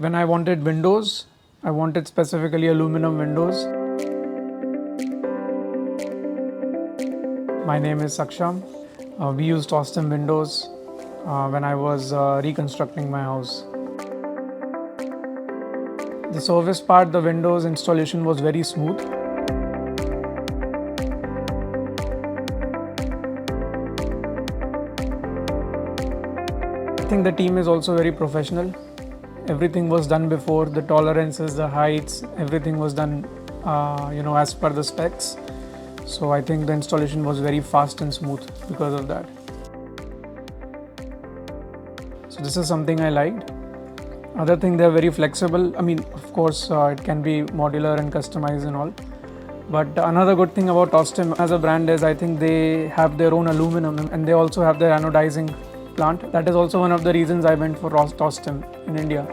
When I wanted windows, I wanted specifically aluminum windows. My name is Saksham. We used tostem windows when I was reconstructing my house. The service part, the windows installation was very smooth. I think the team is also very professional. Everything was done before, the tolerances, the heights, everything was done as per the specs. So I think the installation was very fast and smooth because of that. So this is something I liked. Other thing, they're very flexible. I mean, of course, it can be modular and customized and all. But another good thing about Tostem as a brand is I think they have their own aluminum and they also have their anodizing plant. That is also one of the reasons I went for Tostem in India.